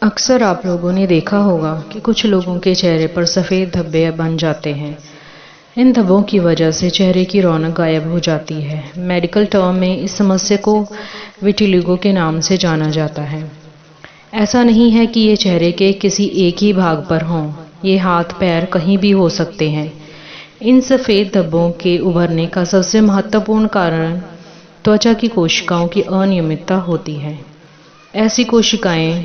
अक्सर आप लोगों ने देखा होगा कि कुछ लोगों के चेहरे पर सफ़ेद धब्बे बन जाते हैं। इन धब्बों की वजह से चेहरे की रौनक गायब हो जाती है। मेडिकल टर्म में इस समस्या को विटिलिगो के नाम से जाना जाता है। ऐसा नहीं है कि ये चेहरे के किसी एक ही भाग पर हों, ये हाथ पैर कहीं भी हो सकते हैं। इन सफ़ेद धब्बों के उभरने का सबसे महत्वपूर्ण कारण त्वचा की कोशिकाओं की अनियमितता होती है। ऐसी कोशिकाएं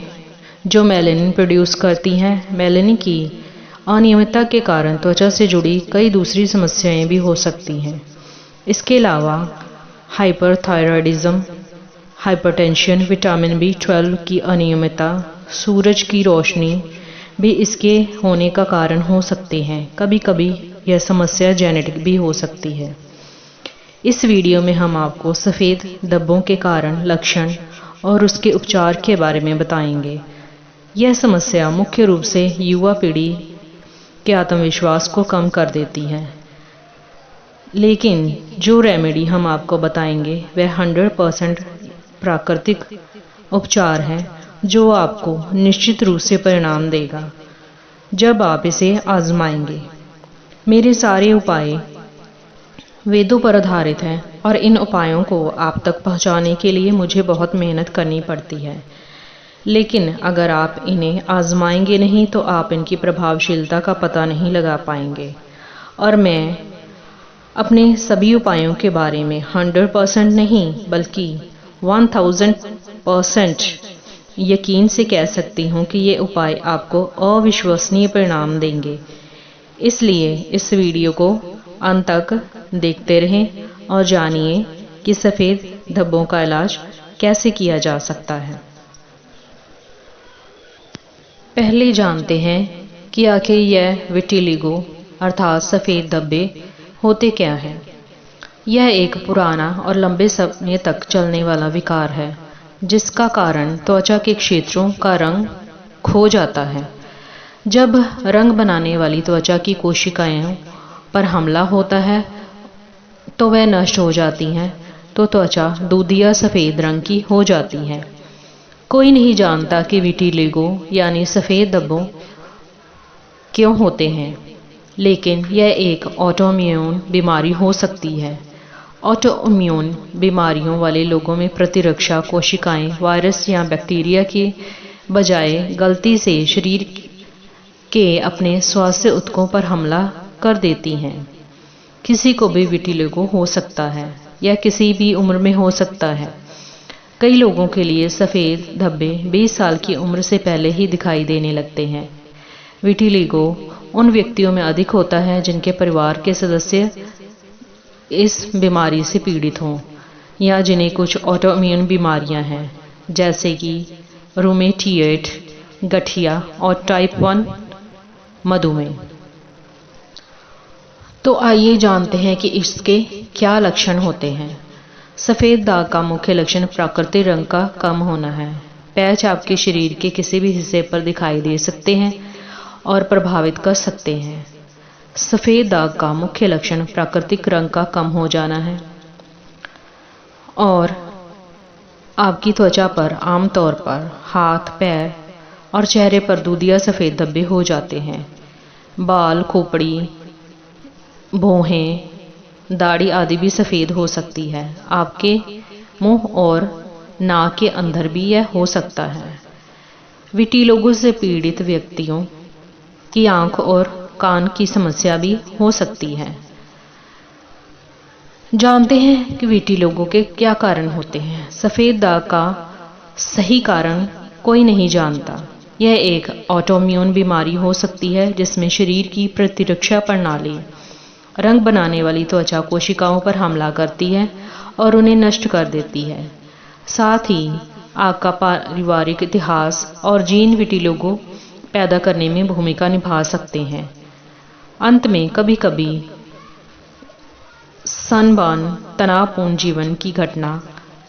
जो मेलानिन प्रोड्यूस करती हैं, मेलानिन की अनियमितता के कारण त्वचा से जुड़ी कई दूसरी समस्याएं भी हो सकती हैं। इसके अलावा हाइपरथायरॉयडिज्म, हाइपरटेंशन, विटामिन B12 की अनियमितता, सूरज की रोशनी भी इसके होने का कारण हो सकते हैं। कभी कभी यह समस्या जेनेटिक भी हो सकती है। इस वीडियो में हम आपको सफ़ेद धब्बों के कारण, लक्षण और उसके उपचार के बारे में बताएंगे। यह समस्या मुख्य रूप से युवा पीढ़ी के आत्मविश्वास को कम कर देती है, लेकिन जो रेमेडी हम आपको बताएंगे वह 100% प्राकृतिक उपचार है जो आपको निश्चित रूप से परिणाम देगा जब आप इसे आजमाएंगे। मेरे सारे उपाय वेदों पर आधारित हैं और इन उपायों को आप तक पहुंचाने के लिए मुझे बहुत मेहनत करनी पड़ती है, लेकिन अगर आप इन्हें आजमाएंगे नहीं तो आप इनकी प्रभावशीलता का पता नहीं लगा पाएंगे। और मैं अपने सभी उपायों के बारे में 100% नहीं बल्कि 1000% यकीन से कह सकती हूँ कि ये उपाय आपको अविश्वसनीय परिणाम देंगे। इसलिए इस वीडियो को अंत तक देखते रहें और जानिए कि सफ़ेद धब्बों का इलाज कैसे किया जा सकता है। पहले जानते हैं कि आखिर यह विटिलिगो अर्थात सफ़ेद धब्बे होते क्या हैं। यह एक पुराना और लंबे समय तक चलने वाला विकार है जिसका कारण त्वचा के क्षेत्रों का रंग खो जाता है। जब रंग बनाने वाली त्वचा की कोशिकाओं पर हमला होता है तो वह नष्ट हो जाती हैं, तो त्वचा दूधिया सफ़ेद रंग की हो जाती है। कोई नहीं जानता कि विटिलिगो यानी सफ़ेद धब्बों क्यों होते हैं, लेकिन यह एक ऑटोइम्यून बीमारी हो सकती है। ऑटोइम्यून बीमारियों वाले लोगों में प्रतिरक्षा कोशिकाएं वायरस या बैक्टीरिया के बजाय गलती से शरीर के अपने स्वास्थ्य ऊतकों पर हमला कर देती हैं। किसी को भी विटिलिगो हो सकता है, यह किसी भी उम्र में हो सकता है। कई लोगों के लिए सफ़ेद धब्बे 20 साल की उम्र से पहले ही दिखाई देने लगते हैं। विटिलिगो उन व्यक्तियों में अधिक होता है जिनके परिवार के सदस्य इस बीमारी से पीड़ित हों या जिन्हें कुछ ऑटोइम्यून बीमारियां हैं जैसे कि रूमेटिएड, गठिया और टाइप 1 मधुमेह। तो आइए जानते हैं कि इसके क्या लक्षण होते हैं। सफ़ेद दाग का मुख्य लक्षण प्राकृतिक रंग का कम होना है। पैच आपके शरीर के किसी भी हिस्से पर दिखाई दे सकते हैं और प्रभावित कर सकते हैं। सफ़ेद दाग का मुख्य लक्षण प्राकृतिक रंग का कम हो जाना है और आपकी त्वचा पर आमतौर पर हाथ, पैर और चेहरे पर दूधिया सफ़ेद धब्बे हो जाते हैं। बाल, खोपड़ी, भौहें, दाढ़ी आदि भी सफ़ेद हो सकती है। आपके मुंह और नाक के अंदर भी यह हो सकता है। विटिलिगो से पीड़ित व्यक्तियों की आंख और कान की समस्या भी हो सकती है। जानते हैं कि विटिलिगो के क्या कारण होते हैं। सफ़ेद दाग का सही कारण कोई नहीं जानता। यह एक ऑटोइम्यून बीमारी हो सकती है जिसमें शरीर की प्रतिरक्षा प्रणाली रंग बनाने वाली त्वचा कोशिकाओं पर हमला करती है और उन्हें नष्ट कर देती है। साथ ही आपका पारिवारिक इतिहास और जीन विटिलिगो पैदा करने में भूमिका निभा सकते हैं। अंत में कभी कभी सनबर्न, तनावपूर्ण जीवन की घटना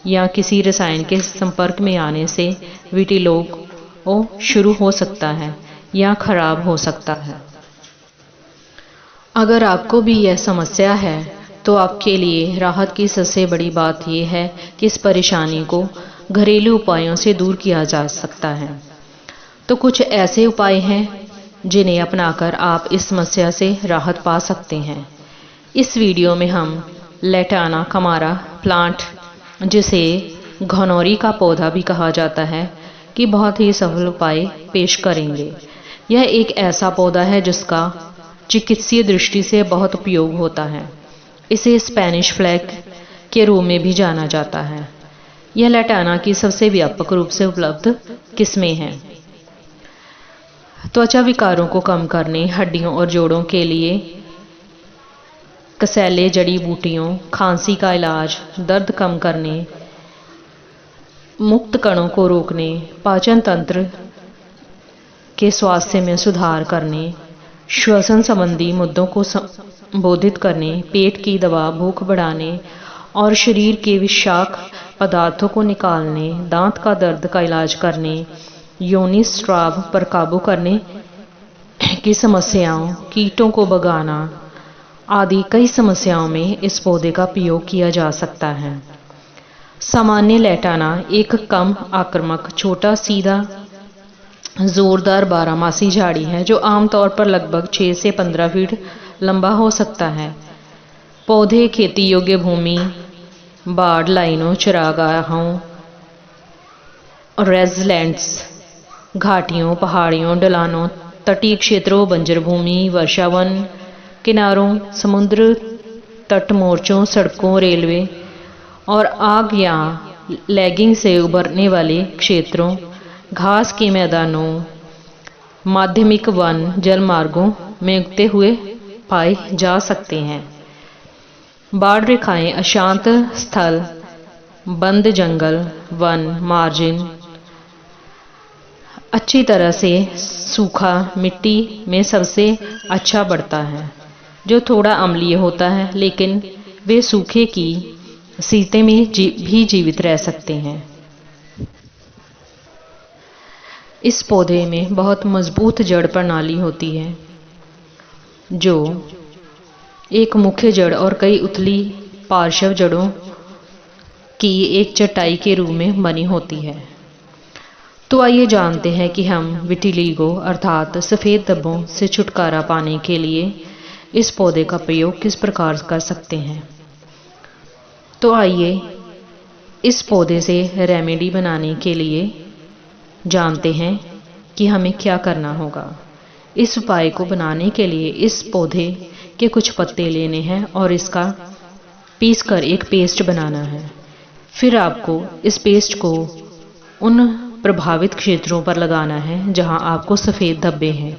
या किसी रसायन के संपर्क में आने से विटिलिगो शुरू हो सकता है या खराब हो सकता है। अगर आपको भी यह समस्या है तो आपके लिए राहत की सबसे बड़ी बात यह है कि इस परेशानी को घरेलू उपायों से दूर किया जा सकता है। तो कुछ ऐसे उपाय हैं जिन्हें अपनाकर आप इस समस्या से राहत पा सकते हैं। इस वीडियो में हम लैटाना कमारा प्लांट, जिसे घनौरी का पौधा भी कहा जाता है, कि बहुत ही सफल उपाय पेश करेंगे। यह एक ऐसा पौधा है जिसका चिकित्सीय दृष्टि से बहुत उपयोग होता है। इसे स्पेनिश फ्लैग के रूप में भी जाना जाता है। यह लैटाना की सबसे व्यापक रूप से उपलब्ध किस्में हैं। त्वचा विकारों को कम करने, हड्डियों और जोड़ों के लिए कसैले जड़ी बूटियों, खांसी का इलाज, दर्द कम करने, मुक्त कणों को रोकने, पाचन तंत्र के स्वास्थ्य में सुधार करने, श्वसन संबंधी मुद्दों को संबोधित करने, पेट की दवा, भूख बढ़ाने और शरीर के विषाक्त पदार्थों को निकालने, दांत का दर्द का इलाज करने, योनि स्राव पर काबू करने की समस्याओं, कीटों को भगाना आदि कई समस्याओं में इस पौधे का प्रयोग किया जा सकता है। सामान्य लैटाना एक कम आक्रामक, छोटा, सीधा, जोरदार बारहमासी झाड़ी है जो आमतौर पर लगभग 6 से 15 फीट लंबा हो सकता है। पौधे खेती योग्य भूमि, बाढ़ लाइनों, चरागाहों, रेज़लैंड्स, घाटियों, पहाड़ियों, ढलानों, तटीय क्षेत्रों, बंजर भूमि, वर्षावन किनारों, समुद्र तट मोर्चों, सड़कों, रेलवे और आग या लैगिंग से उभरने वाले क्षेत्रों, घास के मैदानों, माध्यमिक वन, जलमार्गों में उगते हुए पाए जा सकते हैं। बाढ़ रेखाएं अशांत स्थल, बंद जंगल, वन, मार्जिन, अच्छी तरह से सूखा मिट्टी में सबसे अच्छा बढ़ता है, जो थोड़ा अम्लीय होता है, लेकिन वे सूखे की स्थिति में भी जीवित रह सकते हैं। इस पौधे में बहुत मजबूत जड़ प्रणाली होती है, जो एक मुख्य जड़ और कई उथली पार्श्व जड़ों की एक चटाई के रूप में बनी होती है। तो आइए जानते हैं कि हम विटिलिगो अर्थात सफ़ेद धब्बों से छुटकारा पाने के लिए इस पौधे का प्रयोग किस प्रकार कर सकते हैं। तो आइए इस पौधे से रेमेडी बनाने के लिए जानते हैं कि हमें क्या करना होगा। इस उपाय को बनाने के लिए इस पौधे के कुछ पत्ते लेने हैं और इसका पीसकर एक पेस्ट बनाना है। फिर आपको इस पेस्ट को उन प्रभावित क्षेत्रों पर लगाना है जहां आपको सफ़ेद धब्बे हैं।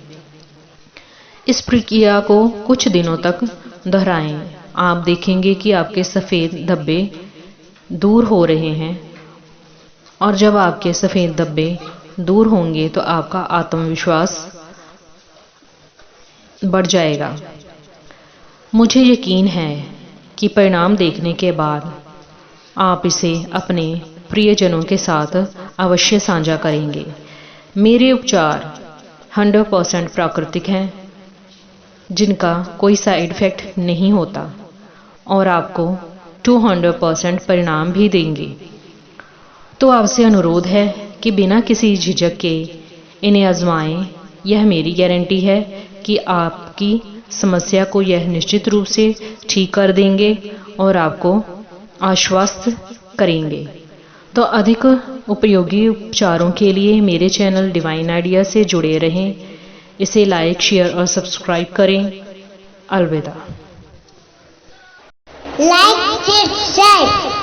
इस प्रक्रिया को कुछ दिनों तक दोहराएं। आप देखेंगे कि आपके सफ़ेद धब्बे दूर हो रहे हैं, और जब आपके सफ़ेद धब्बे दूर होंगे तो आपका आत्मविश्वास बढ़ जाएगा। मुझे यकीन है कि परिणाम देखने के बाद आप इसे अपने प्रियजनों के साथ अवश्य साझा करेंगे। मेरे उपचार 100% प्राकृतिक हैं, जिनका कोई साइड इफ़ेक्ट नहीं होता और आपको 200% परिणाम भी देंगे। तो आपसे अनुरोध है कि बिना किसी झिझक के इन्हें आजमाएं। यह मेरी गारंटी है कि आपकी समस्या को यह निश्चित रूप से ठीक कर देंगे और आपको आश्वस्त करेंगे। तो अधिक उपयोगी उपचारों के लिए मेरे चैनल डिवाइन आइडिया से जुड़े रहें। इसे लाइक, शेयर और सब्सक्राइब करें। अलविदा। Like, share.